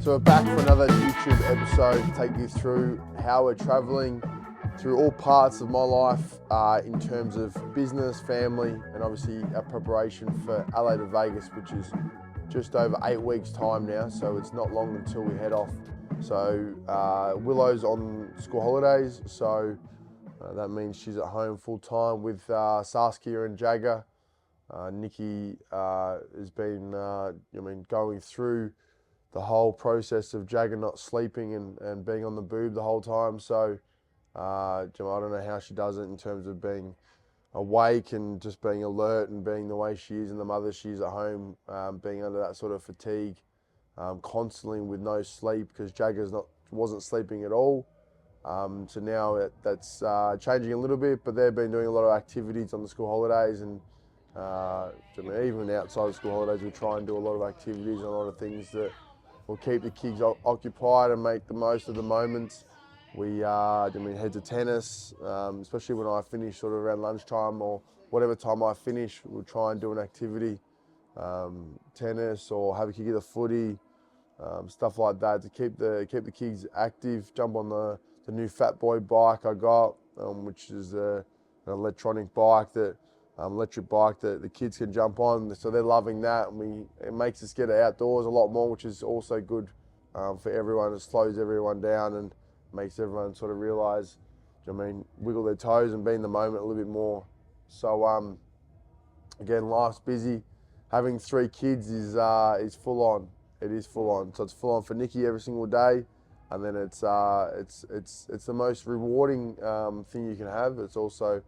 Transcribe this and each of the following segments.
So we're back for another YouTube episode to take you through how we're traveling through all parts of my life in terms of business, family, and obviously our preparation for LA to Vegas, which is just over 8 weeks time now. So it's not long until we head off. So Willow's on school holidays. So that means she's at home full time with Saskia and Jagger. Nikki has been going through the whole process of Jagger not sleeping and being on the boob the whole time. So I don't know how she does it in terms of being awake and just being alert and being the way she is and the mother she is at home, being under that sort of fatigue constantly with no sleep because Jagger's wasn't sleeping at all. So now that's changing a little bit, but they've been doing a lot of activities on the school holidays, and even outside of school holidays we try and do a lot of activities and a lot of things that will keep the kids occupied and make the most of the moments. We head to tennis, especially when I finish sort of around lunchtime or whatever time I finish, we'll try and do an activity, tennis or have a kick of the footy, stuff like that to keep the kids active. Jump on the new Fat Boy bike I got, which is an electric bike that the kids can jump on. So they're loving that, and it makes us get outdoors a lot more, which is also good for everyone. It slows everyone down and makes everyone sort of realise, wiggle their toes and be in the moment a little bit more. So again, life's busy. Having 3 kids is full on. It is full on. So it's full on for Nikki every single day, and then it's the most rewarding thing you can have. It's also,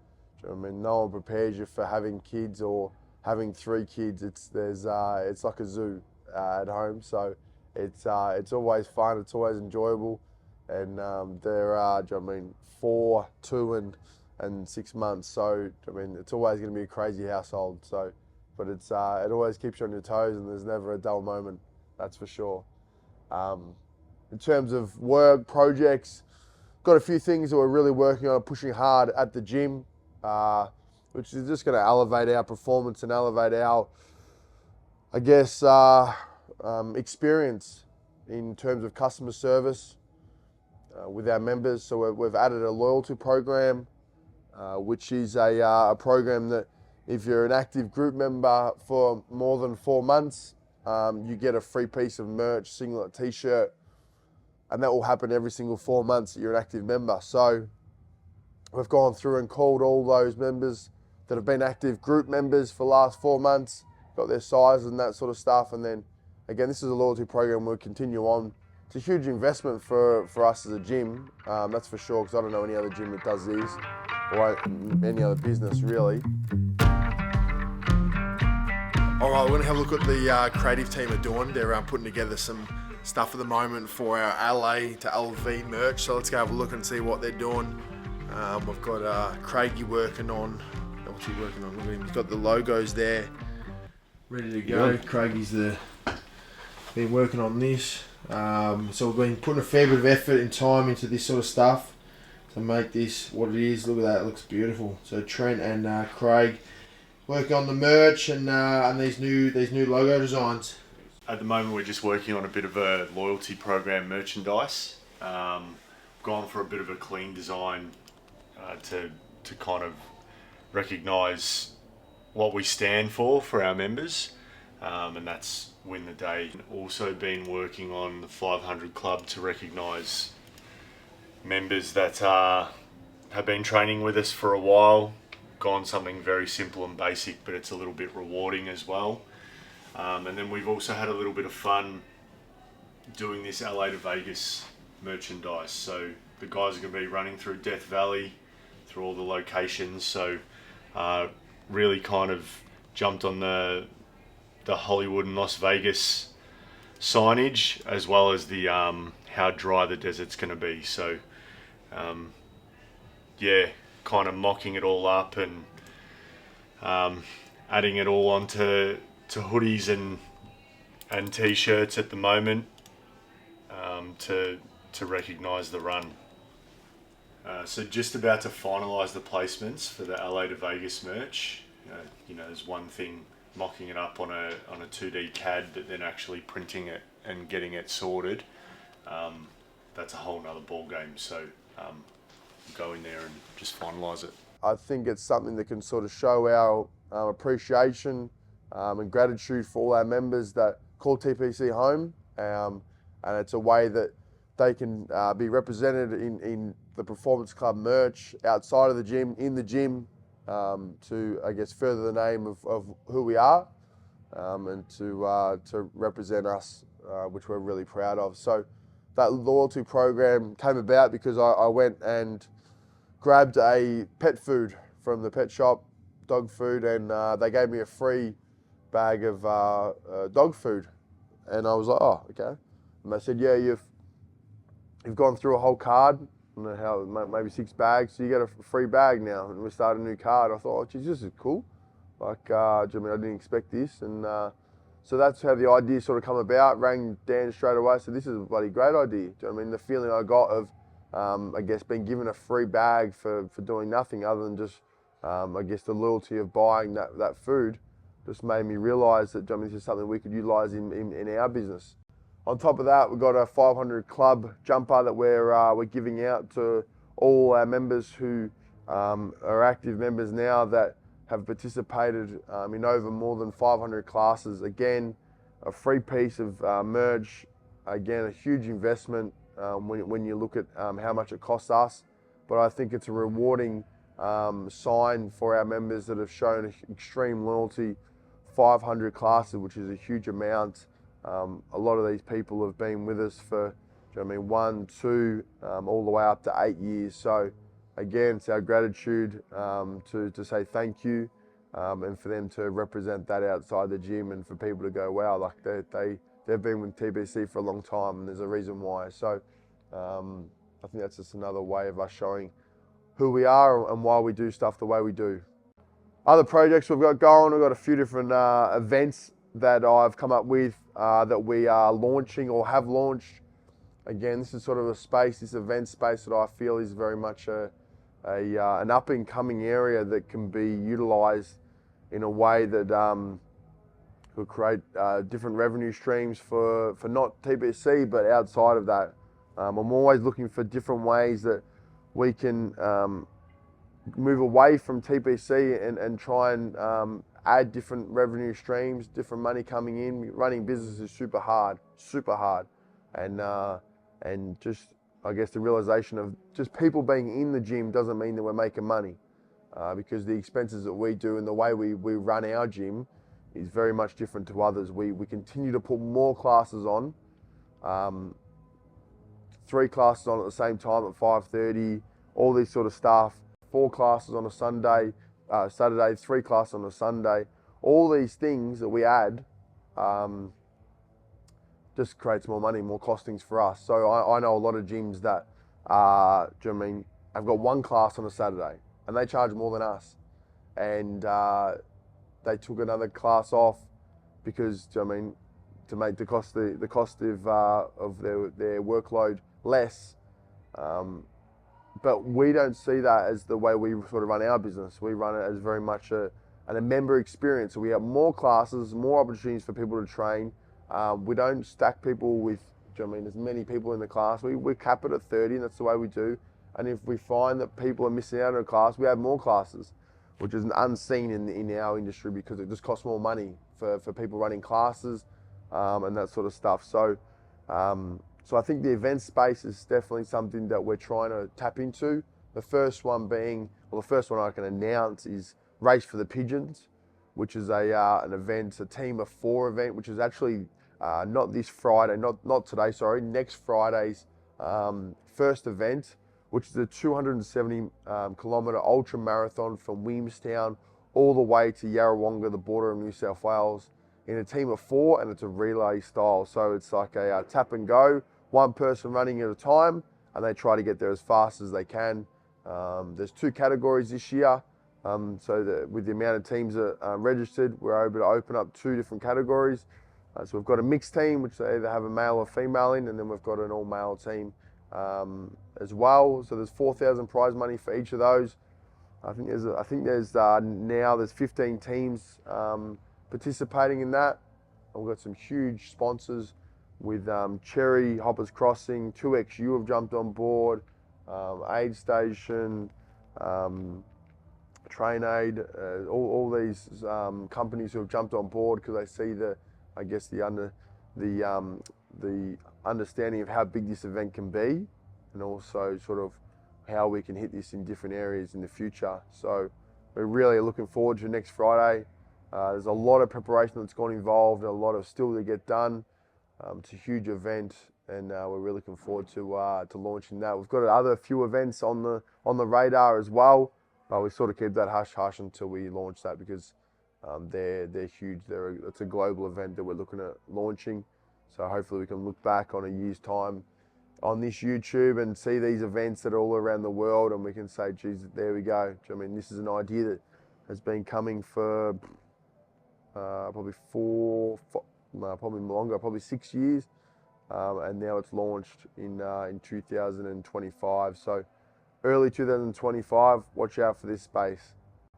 no one prepares you for having kids or having 3 kids. It's like a zoo at home. So it's always fun. It's always enjoyable. And they're 4, 2, and 6 months. So it's always going to be a crazy household. So, but it always keeps you on your toes, and there's never a dull moment. That's for sure. In terms of work projects, got a few things that we're really working on, pushing hard at the gym, which is just going to elevate our performance and elevate our, experience in terms of customer service with our members. So we've added a loyalty program, which is a program that if you're an active group member for more than 4 months, you get a free piece of merch, singlet, t-shirt, and that will happen every single 4 months that you're an active member. So we've gone through and called all those members that have been active group members for the last 4 months, got their size and that sort of stuff. And then again, this is a loyalty program we'll continue on. It's a huge investment for us as a gym, that's for sure, because I don't know any other gym that does this, or any other business really. All right, we're going to have a look at the creative team are doing. They're putting together some stuff at the moment for our LA to LV merch. So let's go have a look and see what they're doing. We've got Craigie working on. What's he working on? Look at him. He's got the logos there, ready to go. Yep. Craigie's been working on this. So we've been putting a fair bit of effort and time into this sort of stuff to make this what it is. Look at that, it looks beautiful. So Trent and Craig working on the merch and these new logo designs. At the moment we're just working on a bit of a loyalty program merchandise. Gone for a bit of a clean design to kind of recognise what we stand for our members, and that's win the day. Also been working on the 500 Club to recognise members that have been training with us for a while. Gone something very simple and basic, but it's a little bit rewarding as well. And then we've also had a little bit of fun doing this LA to Vegas merchandise. So the guys are going to be running through Death Valley, through all the locations. So really kind of jumped on the Hollywood and Las Vegas signage, as well as the how dry the desert's going to be. So kind of mocking it all up and adding it all onto hoodies and t-shirts at the moment, to recognise the run. So just about to finalise the placements for the LA to Vegas merch. There's one thing mocking it up on a 2D CAD, but then actually printing it and getting it sorted. that's a whole nother ball game. So go in there and just finalise it. I think it's something that can sort of show our appreciation and gratitude for all our members that call TPC home, and it's a way that they can be represented in the Performance Club merch outside of the gym, in the gym, to, I guess, further the name of who we are, and to represent us, which we're really proud of. So that loyalty program came about because I went and grabbed a pet food from the pet shop, dog food, and they gave me a free bag of dog food. And I was like, oh, okay. And they said, yeah, you've gone through a whole card, maybe 6 bags, so you get a free bag now. And we started a new card. I thought, oh, geez, this is cool. Like, I didn't expect this. And so that's how the idea sort of come about. Rang Dan straight away, so this is a bloody great idea. Do you know what I mean? The feeling I got of, I guess, being given a free bag for doing nothing other than just, I guess, the loyalty of buying that food just made me realise that, this is something we could utilise in our business. On top of that, we've got a 500 club jumper that we're giving out to all our members who are active members now that have participated in over more than 500 classes. Again, a free piece of merch. Again, a huge investment when you look at how much it costs us. But I think it's a rewarding sign for our members that have shown extreme loyalty. 500 classes, which is a huge amount. A lot of these people have been with us for, 1, 2, all the way up to 8 years. So again, it's our gratitude to say thank you, and for them to represent that outside the gym, and for people to go, wow, like they've been with TBC for a long time, and there's a reason why. So I think that's just another way of us showing who we are and why we do stuff the way we do. Other projects we've got going, we've got a few different events that I've come up with that we are launching or have launched. Again, this is sort of a space, this event space that I feel is very much an up and coming area that can be utilised in a way that could create different revenue streams for not TBC, but outside of that. I'm always looking for different ways that we can move away from TPC and try and add different revenue streams, different money coming in. Running business is super hard, and just, I guess, the realization of just people being in the gym doesn't mean that we're making money, because the expenses that we do and the way we run our gym is very much different to others. We continue to put more classes on, 3 classes on at the same time at 5:30, all this sort of stuff. 4 classes on a Sunday, Saturday, 3 classes on a Sunday. All these things that we add just creates more money, more costings for us. So I know a lot of gyms that, have got 1 class on a Saturday and they charge more than us. And they took another class off because, to make the cost of their workload less. But we don't see that as the way we sort of run our business. We run it as very much a member experience. So we have more classes, more opportunities for people to train. We don't stack people with, as many people in the class. We cap it at 30, and that's the way we do. And if we find that people are missing out on a class, we have more classes, which is unseen in our industry because it just costs more money for people running classes and that sort of stuff. So I think the event space is definitely something that we're trying to tap into. The first one I can announce is Race for the Pigeons, which is an event, a team of 4 event, which is actually not this Friday, not today, sorry, next Friday's first event, which is a 270 kilometre ultra marathon from Williamstown all the way to Yarrawonga, the border of New South Wales, in a team of 4, and it's a relay style. So it's like a tap and go, one person running at a time, and they try to get there as fast as they can. There's 2 categories this year. So with the amount of teams that are registered, we're able to open up 2 different categories. So we've got a mixed team, which they either have a male or female in, and then we've got an all-male team as well. So there's 4,000 prize money for each of those. I think there's now 15 teams participating in that. And we've got some huge sponsors with Cherry, Hoppers Crossing, 2XU have jumped on board, Aid Station, Train Aid, all these companies who have jumped on board because they see the understanding of how big this event can be, and also sort of how we can hit this in different areas in the future. So we're really looking forward to next Friday. There's a lot of preparation that's gone involved, and a lot of still to get done. It's a huge event, and we're really looking forward to launching that. We've got other few events on the radar as well, but we sort of keep that hush hush until we launch that because they're huge. It's a global event that we're looking at launching. So hopefully we can look back on a year's time on this YouTube and see these events that are all around the world, and we can say, geez, there we go. I mean, this is an idea that has been coming for probably probably longer, probably 6 years, and now it's launched in 2025. So early 2025, watch out for this space.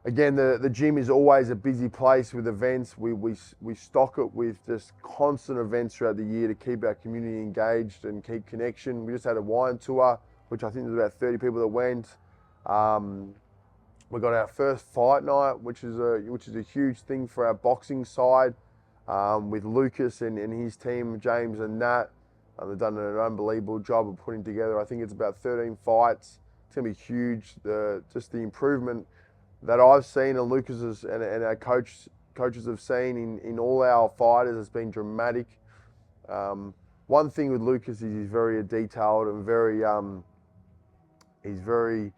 Again, the gym is always a busy place with events. We stock it with just constant events throughout the year to keep our community engaged and keep connection. We just had a wine tour, which I think there's about 30 people that went. We got our first fight night, which is a huge thing for our boxing side, with Lucas and his team, James and Nat. They've done an unbelievable job of putting together. I think it's about 13 fights. It's gonna be huge. Just the improvement that I've seen and Lucas's and our coaches have seen in all our fighters has been dramatic. One thing with Lucas is he's very detailed and he's very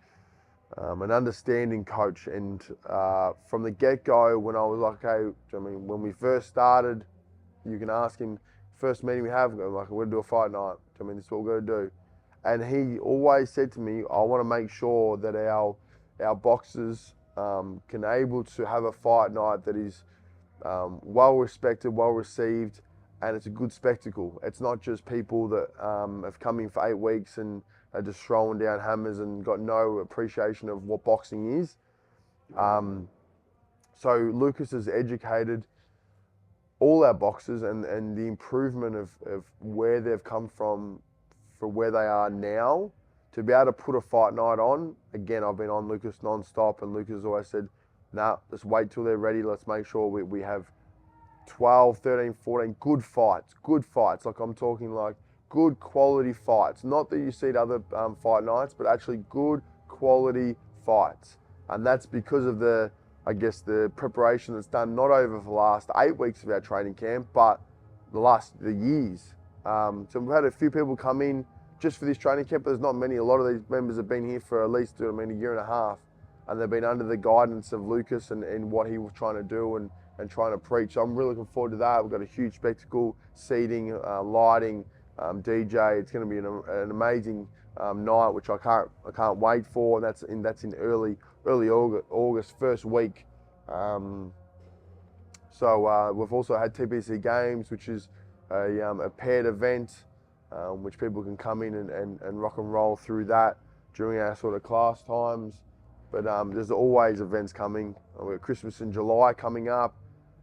an understanding coach. And from the get-go, when I was like, okay, I mean, when we first started, you can ask him, first meeting we have, I'm like, we're gonna do a fight night. I mean, this is what we're gonna do. And he always said to me, I want to make sure that our boxers can able to have a fight night that is well respected, well received, and it's a good spectacle. It's not just people that have come in for 8 weeks and are just throwing down hammers and got no appreciation of what boxing is. So Lucas has educated all our boxers and the improvement of where they've come from for where they are now. To be able to put a fight night on, again, I've been on Lucas non-stop, and Lucas always said, nah, let's wait till they're ready. Let's make sure we have 12, 13, 14 good fights. Like I'm talking like good quality fights. Not that you see at other fight nights, but actually good quality fights. And that's because of the preparation that's done not over the last 8 weeks of our training camp, but the years. So we've had a few people come in just for this training camp, but there's not many. A lot of these members have been here for at least, a year and a half, and they've been under the guidance of Lucas and what he was trying to do and trying to preach. So I'm really looking forward to that. We've got a huge spectacle, seating, lighting, DJ. It's going to be an amazing night, which I can't wait for. And that's in early August, first week. So we've also had TPC Games, which is a paired event, which people can come in and rock and roll through that during our sort of class times. But there's always events coming. We've got Christmas in July coming up,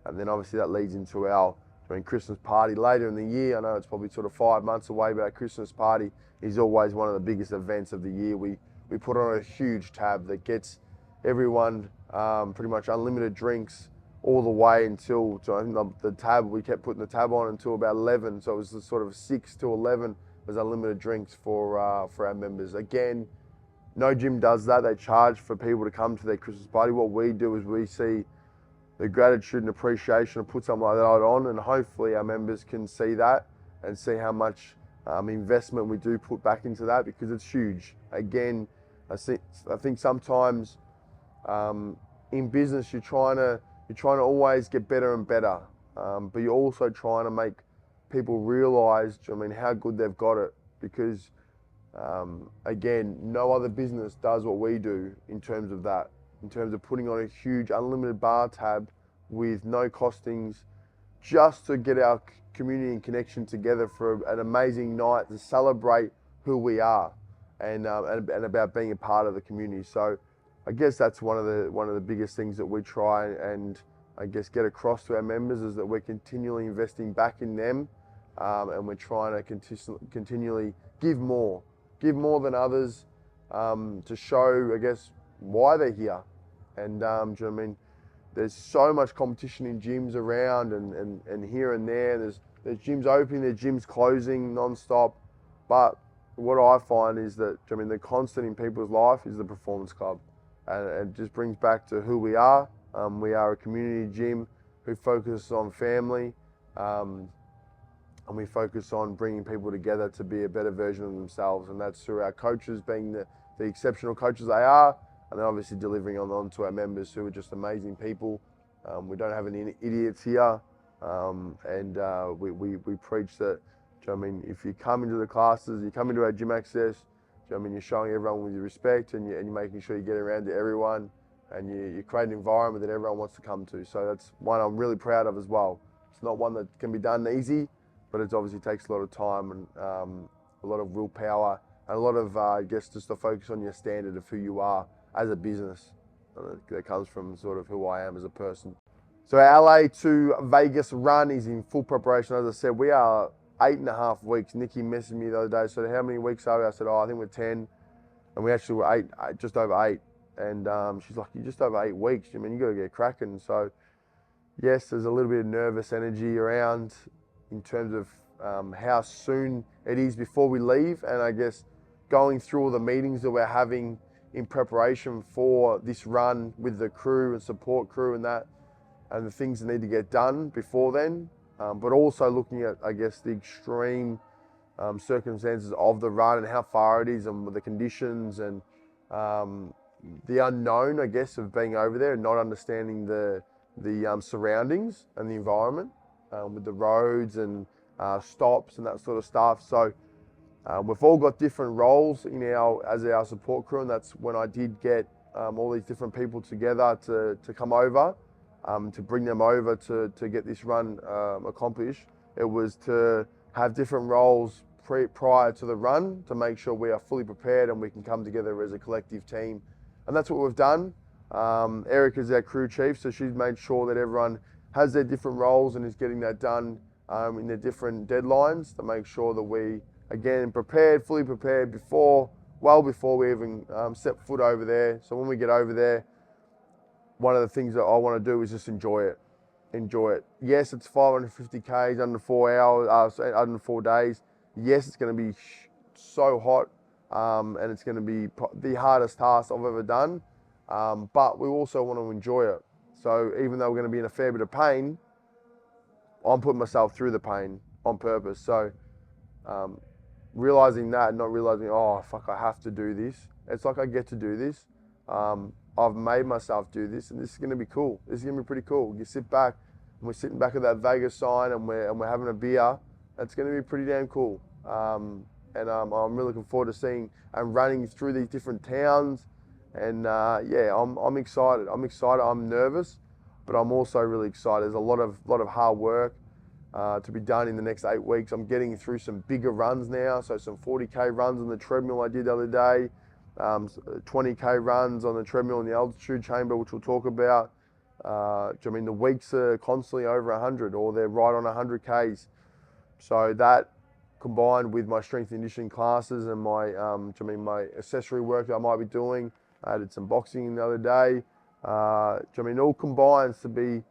and then obviously that leads into our Christmas party later in the year. I know it's probably sort of 5 months away, but our Christmas party is always one of the biggest events of the year. We put on a huge tab that gets everyone pretty much unlimited drinks all the way until, so I think the tab, we kept putting the tab on until about 11. So it was the sort of 6 to 11 was unlimited drinks for our members. Again, no gym does that. They charge for people to come to their Christmas party. What we do is we see the gratitude and appreciation and put something like that on, and hopefully our members can see that and see how much investment we do put back into that, because it's huge. Again, I think sometimes in business you're trying to always get better and better, but you're also trying to make people realise, how good they've got it, because again, no other business does what we do in terms of that, in terms of putting on a huge unlimited bar tab with no costings, just to get our community and connection together for an amazing night to celebrate who we are and about being a part of the community. So I guess that's one of the biggest things that we try and I guess get across to our members, is that we're continually investing back in them and we're trying to continually give more than others, to show, I guess, why they're here. And do you know what I mean? There's so much competition in gyms around and here and there. There's gyms opening, there's gyms closing non-stop. But what I find is that, I mean, the constant in people's life is the Performance Club. And it just brings back to who we are. We are a community gym who focuses on family, and we focus on bringing people together to be a better version of themselves. And that's through our coaches being the exceptional coaches they are, and then obviously delivering on to our members who are just amazing people. We don't have any idiots here, and we preach that. I mean, if you come into the classes, you come into our gym access, I mean, you're showing everyone with your respect, and you're making sure you get around to everyone, and you create an environment that everyone wants to come to. So that's one I'm really proud of as well. It's not one that can be done easy, but it obviously takes a lot of time and a lot of willpower and a lot of, I guess, just to focus on your standard of who you are as a business. That comes from sort of who I am as a person. So our LA to Vegas run is in full preparation. As I said, we are 8.5 weeks. Nikki messaged me the other day, so how many weeks are we? I said, I think we're 10. And we actually were eight, just over 8. And she's like, you're just over 8 weeks. I mean, you got to get cracking. So yes, there's a little bit of nervous energy around in terms of how soon it is before we leave. And I guess going through all the meetings that we're having in preparation for this run with the crew and support crew and that, and the things that need to get done before then. But also looking at, I guess, the extreme circumstances of the run and how far it is and the conditions and the unknown, I guess, of being over there and not understanding the surroundings and the environment with the roads and stops and that sort of stuff. So we've all got different roles in as our support crew, and that's when I did get all these different people together to come over. To bring them over to get this run accomplished. It was to have different roles prior to the run to make sure we are fully prepared and we can come together as a collective team. And that's what we've done. Erica's our crew chief, so she's made sure that everyone has their different roles and is getting that done in their different deadlines to make sure that we, again, fully prepared well before we even set foot over there. So when we get over there, one of the things that I want to do is just enjoy it. Yes, it's 550 Ks under 4 hours, under 4 days. Yes, it's going to be so hot, and it's going to be the hardest task I've ever done. But we also want to enjoy it. So even though we're going to be in a fair bit of pain, I'm putting myself through the pain on purpose. So realizing that, not realizing, oh fuck, I have to do this. It's like I get to do this. I've made myself do this, and this is going to be cool. This is going to be pretty cool. You sit back, and we're sitting back at that Vegas sign, and we're having a beer. That's going to be pretty damn cool. And I'm really looking forward to seeing and running through these different towns. And yeah, I'm excited. I'm nervous, but I'm also really excited. There's a lot of hard work to be done in the next 8 weeks. I'm getting through some bigger runs now, so some 40K runs on the treadmill I did the other day. 20K runs on the treadmill in the altitude chamber, which we'll talk about. I mean, the weeks are constantly over 100, or they're right on 100Ks. So that, combined with my strength and conditioning classes and my accessory work that I might be doing, I did some boxing the other day. It all combines to be,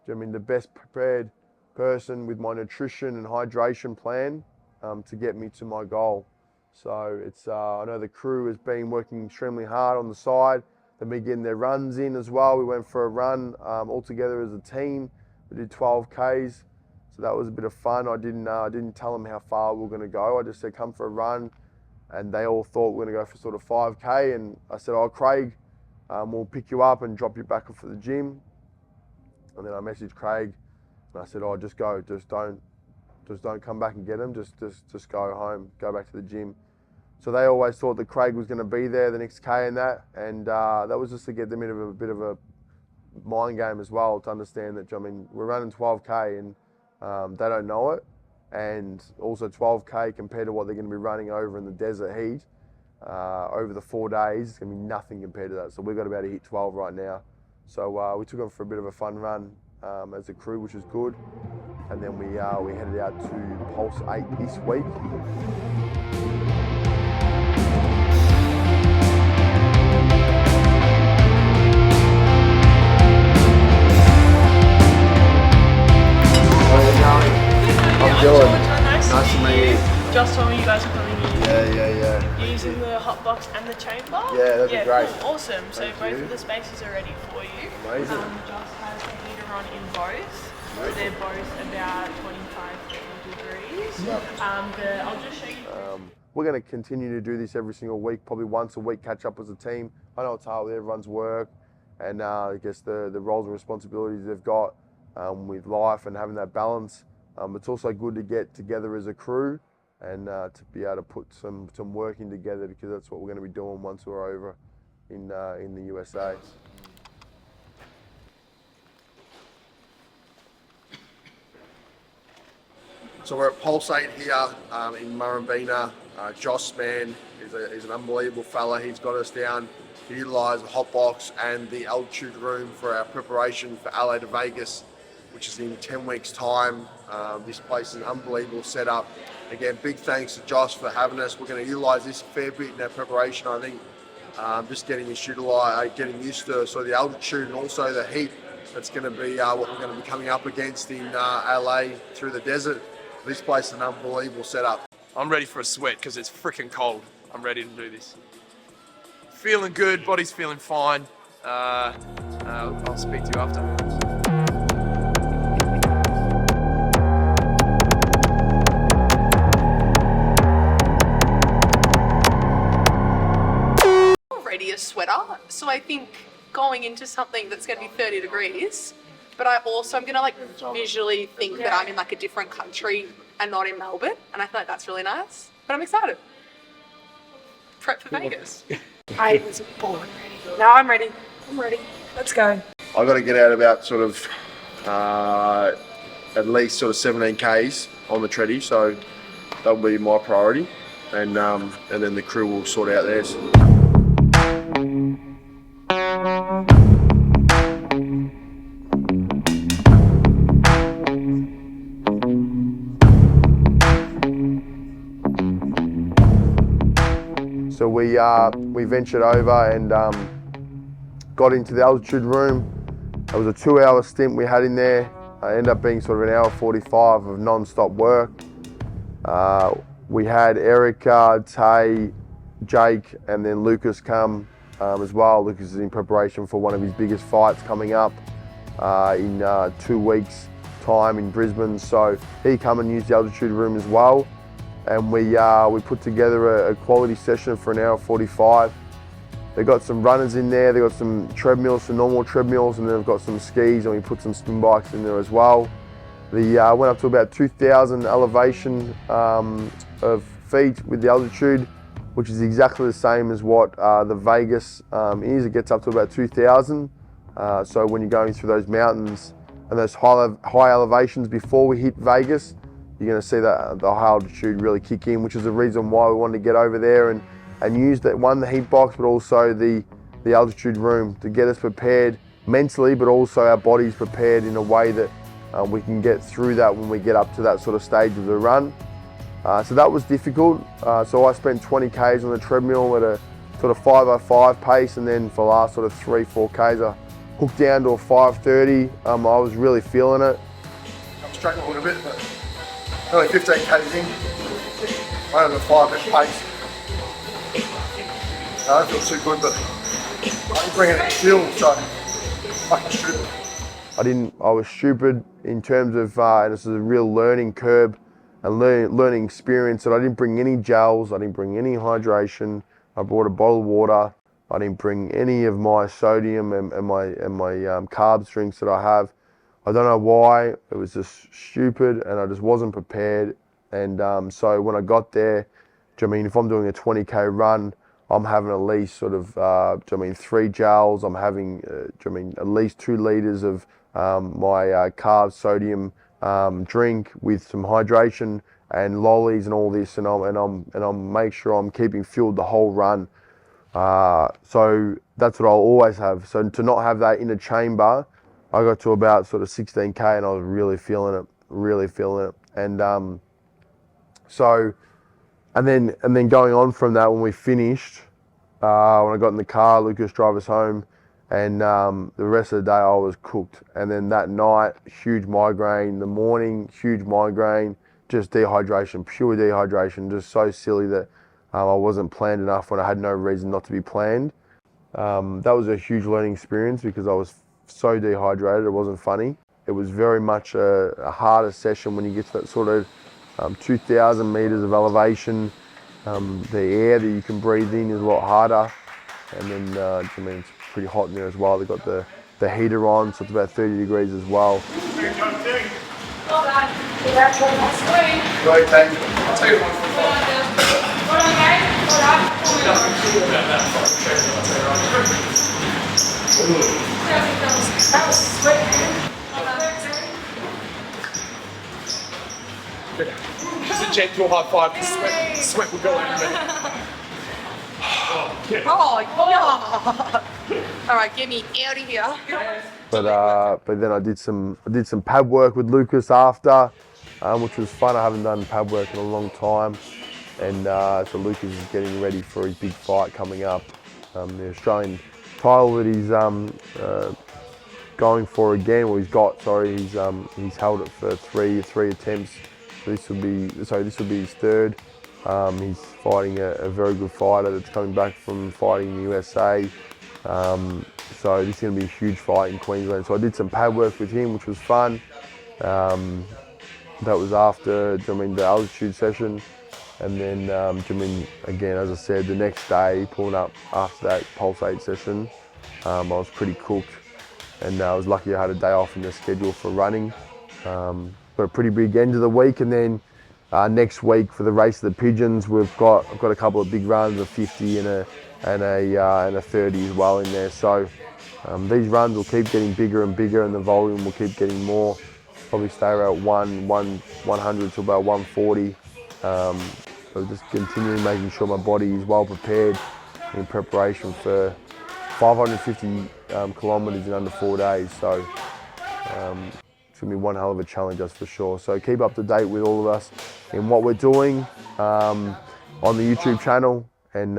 the best prepared person with my nutrition and hydration plan to get me to my goal. So it's I know the crew has been working extremely hard on the side. They've been getting their runs in as well. We went for a run all together as a team. We did 12Ks, so that was a bit of fun. I didn't tell them how far we were going to go. I just said come for a run, and they all thought we were going to go for sort of 5K. And I said, oh Craig, we'll pick you up and drop you back off at the gym. And then I messaged Craig, and I said, oh just go, just don't come back and get him. Just go home, go back to the gym. So they always thought that Craig was going to be there the next K and that was just to get them in a bit of a mind game as well, to understand that, we're running 12K and they don't know it. And also 12K compared to what they're going to be running over in the desert heat over the 4 days, it's going to be nothing compared to that. So we've got about to hit 12 right now. So we took them for a bit of a fun run as a crew, which is good. and then we headed out to Pulse 8 this week. I'm Dylan. Nice to meet you. Just told me you guys are coming in. Yeah. You're using the hot box and the chamber? Yeah, that'd be great. Cool. Awesome. So Thank both you. of the spaces are ready for you. Amazing. Just has a heater on in both. Amazing. They're both about 25-30 degrees. Yep. But I'll just show you. We're going to continue to do this every single week, probably once a week, catch up as a team. I know it's hard with everyone's work and I guess the roles and responsibilities they've got with life and having that balance. It's also good to get together as a crew and to be able to put some work in together, because that's what we're going to be doing once we're over in the USA. So we're at Pulse 8 here in Murrumbeena. Josh, man, is an unbelievable fella. He's got us down to utilise the hot box and the altitude room for our preparation for LA to Vegas, which is in 10 weeks' time. This place is an unbelievable setup. Again, big thanks to Josh for having us. We're going to utilise this a fair bit in our preparation, I think. Just getting used to sort of the altitude and also the heat. That's going to be what we're going to be coming up against in LA through the desert. This place is an unbelievable setup. I'm ready for a sweat because it's freaking cold. I'm ready to do this. Feeling good, body's feeling fine. I'll speak to you after. Already a sweater, so I think going into something that's going to be 30 degrees, but I'm going to like visually think that I'm in like a different country and not in Melbourne, and I feel like that's really nice. But I'm excited. Prep for Vegas. I was born ready. Now I'm ready. I'm ready. Let's go. I've got to get out about sort of at least sort of 17 Ks on the treadie, so that'll be my priority, and then the crew will sort out theirs. So we ventured over and got into the altitude room. It was a 2-hour stint we had in there. It ended up being sort of an hour 45 of non-stop work. We had Erica, Tay, Jake, and then Lucas come as well. Lucas is in preparation for one of his biggest fights coming up in 2 weeks' time in Brisbane. So he come and used the altitude room as well. And we put together a quality session for an hour 45. They got some runners in there, they got some treadmills, some normal treadmills, and then they've got some skis, and we put some spin bikes in there as well. Went up to about 2,000 elevation of feet with the altitude, which is exactly the same as what the Vegas is. It gets up to about 2,000. So when you're going through those mountains and those high elevations before we hit Vegas, you're going to see that the high altitude really kick in, which is the reason why we wanted to get over there and use that, one, the heat box, but also the altitude room to get us prepared mentally, but also our bodies prepared in a way that we can get through that when we get up to that sort of stage of the run. So that was difficult. So I spent 20 Ks on the treadmill at a sort of 5:05 pace, and then for the last sort of 3-4 Ks I hooked down to a 5:30. I was really feeling it. I'm struggling a little bit, but only 15 Ks in, I have a 5 pace. I don't feel too good, but I didn't bring any fuel, so fucking stupid. I was stupid in terms of, and this is a real learning curve and learning experience, that I didn't bring any gels, I didn't bring any hydration. I brought a bottle of water. I didn't bring any of my sodium and my carbs drinks that I have. I don't know why. It was just stupid, and I just wasn't prepared. And so when I got there, if I'm doing a 20K run, I'm having at least sort of 3 gels. I'm having at least 2 liters of my carb sodium drink with some hydration and lollies and all this, and I'm make sure I'm keeping fueled the whole run. So that's what I'll always have. So to not have that in a chamber, I got to about sort of 16K and I was really feeling it. really feeling it. And and then going on from that, when we finished, when I got in the car, Lucas drove us home, and the rest of the day I was cooked. And then that night, huge migraine. The morning, huge migraine, just dehydration, pure dehydration, just so silly that I wasn't planned enough when I had no reason not to be planned. That was a huge learning experience because I was so dehydrated, it wasn't funny. It was very much a harder session when you get to that sort of 2,000 meters of elevation. The air that you can breathe in is a lot harder. And then, I mean, it's pretty hot in there as well. They've got the heater on, so it's about 30 degrees as well. Well done. That's on my screen. Great, thank you. I'll tell you one for Well done, guys. Well done. That was sweet, man. Just a gentle high five. Sweat will go out of me. Oh, yeah. All right, get me out of here. But then I did some pad work with Lucas after, which was fun. I haven't done pad work in a long time, and so Lucas is getting ready for his big fight coming up, the Australian title that he's going for again. Well, he's got, sorry, he's held it for three attempts. So this will be his third. He's fighting a very good fighter that's coming back from fighting in the USA. So this is going to be a huge fight in Queensland. So I did some pad work with him, which was fun. That was after, the altitude session. And then, again, as I said, the next day, pulling up after that Pulse 8 session, I was pretty cooked. And I was lucky I had a day off in the schedule for running. Got a pretty big end of the week, and then next week for the race of the pigeons, I've got a couple of big runs, a 50 and a 30 as well in there. So these runs will keep getting bigger and bigger, and the volume will keep getting more. Probably stay around 100 to about 140. So just continuing making sure my body is well prepared in preparation for 550 kilometres in under 4 days. So it's going to be one hell of a challenge, that's for sure. So keep up to date with all of us in what we're doing on the YouTube channel. And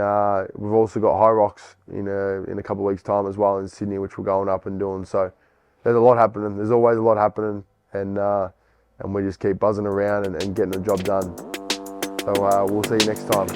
we've also got High Rocks in a couple of weeks' time as well in Sydney, which we're going up and doing. So there's a lot happening. There's always a lot happening. And we just keep buzzing around and getting the job done. So we'll see you next time.